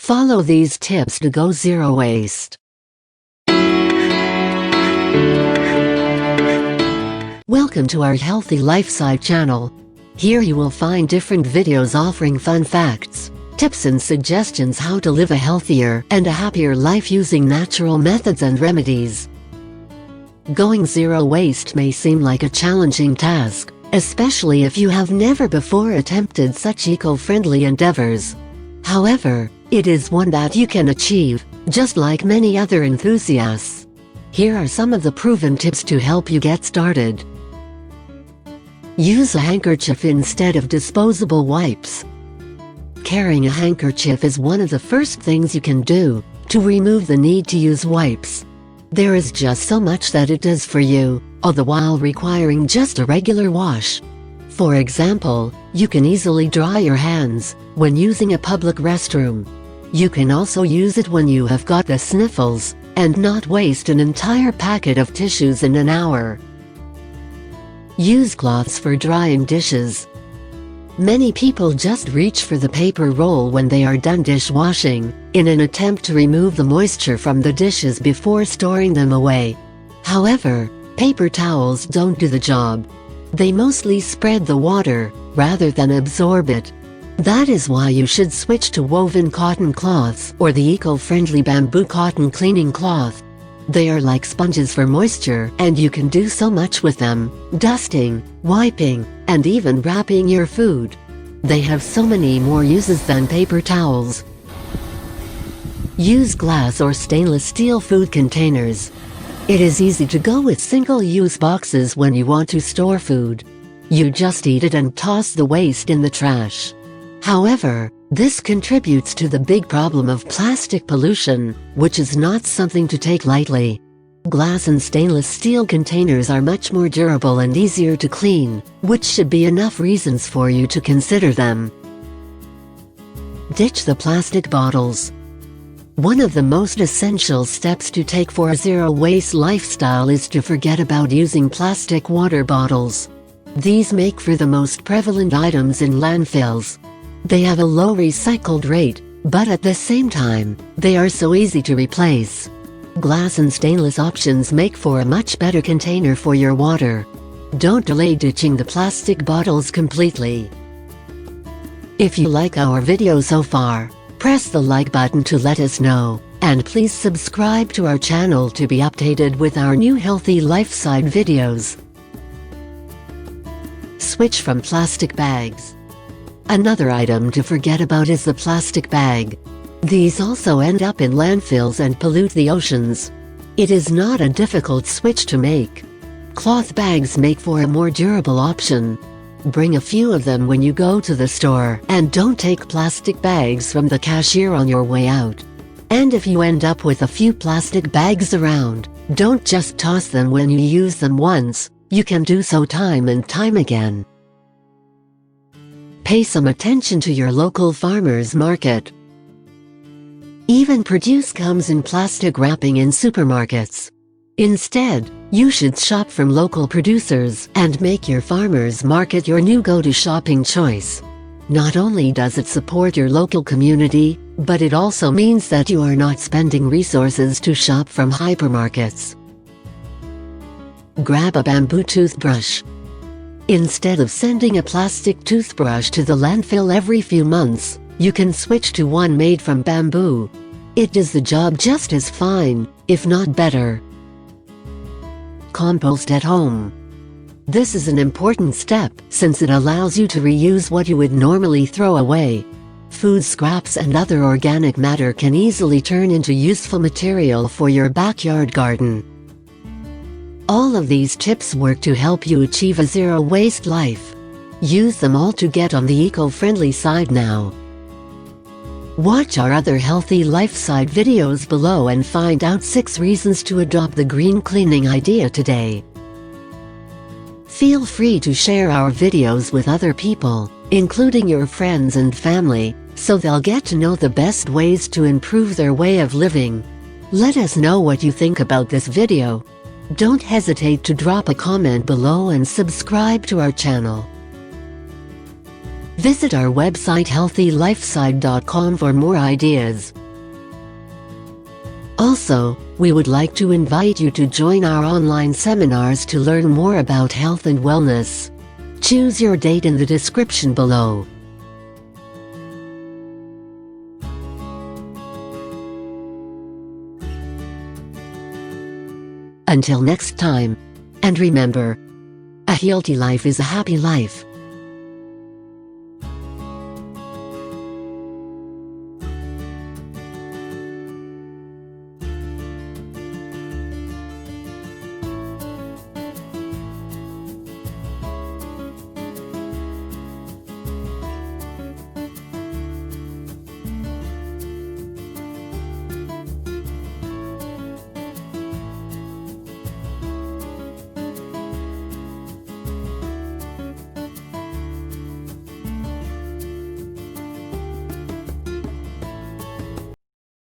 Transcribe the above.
Follow these tips to go zero waste. Welcome to our Healthy Lifestyle channel. Here you will find different videos offering fun facts, tips and suggestions how to live a healthier and a happier life using natural methods and remedies. Going zero waste may seem like a challenging task, especially if you have never before attempted such eco-friendly endeavors. However, it is one that you can achieve, just like many other enthusiasts. Here are some of the proven tips to help you get started. Use a handkerchief instead of disposable wipes. Carrying a handkerchief is one of the first things you can do to remove the need to use wipes. There is just so much that it does for you, all the while requiring just a regular wash. For example, you can easily dry your hands when using a public restroom. You can also use it when you have got the sniffles, and not waste an entire packet of tissues in an hour. Use cloths for drying dishes. Many people just reach for the paper roll when they are done dishwashing, in an attempt to remove the moisture from the dishes before storing them away. However, paper towels don't do the job. They mostly spread the water, rather than absorb it. That is why you should switch to woven cotton cloths or the eco-friendly bamboo cotton cleaning cloth. They are like sponges for moisture, and you can do so much with them: dusting, wiping, and even wrapping your food. They have so many more uses than paper towels. Use glass or stainless steel food containers. It is easy to go with single-use boxes when you want to store food. You just eat it and toss the waste in the trash. However, this contributes to the big problem of plastic pollution, which is not something to take lightly. Glass and stainless steel containers are much more durable and easier to clean, which should be enough reasons for you to consider them. Ditch the plastic bottles. One of the most essential steps to take for a zero-waste lifestyle is to forget about using plastic water bottles. These make for the most prevalent items in landfills. They have a low recycled rate, but at the same time, they are so easy to replace. Glass and stainless options make for a much better container for your water. Don't delay ditching the plastic bottles completely. If you like our video so far, press the like button to let us know, and please subscribe to our channel to be updated with our new healthy lifestyle videos. Switch from plastic bags. Another item to forget about is the plastic bag. These also end up in landfills and pollute the oceans. It is not a difficult switch to make. Cloth bags make for a more durable option. Bring a few of them when you go to the store, and don't take plastic bags from the cashier on your way out. And if you end up with a few plastic bags around, don't just toss them when you use them once. You can do so time and time again. Pay some attention to your local farmers market. Even produce comes in plastic wrapping in supermarkets. Instead, you should shop from local producers and make your farmers market your new go-to shopping choice. Not only does it support your local community, but it also means that you are not spending resources to shop from hypermarkets. Grab a bamboo toothbrush. Instead of sending a plastic toothbrush to the landfill every few months, you can switch to one made from bamboo. It does the job just as fine, if not better. Compost at home. This is an important step, since it allows you to reuse what you would normally throw away. Food scraps and other organic matter can easily turn into useful material for your backyard garden. All of these tips work to help you achieve a zero-waste life. Use them all to get on the eco-friendly side now. Watch our other healthy lifestyle videos below and find out 6 reasons to adopt the green cleaning idea today. Feel free to share our videos with other people, including your friends and family, so they'll get to know the best ways to improve their way of living. Let us know what you think about this video. Don't hesitate to drop a comment below and subscribe to our channel. Visit our website healthylifeside.com for more ideas. Also, we would like to invite you to join our online seminars to learn more about health and wellness. Choose your date in the description below. Until next time. And remember, a healthy life is a happy life.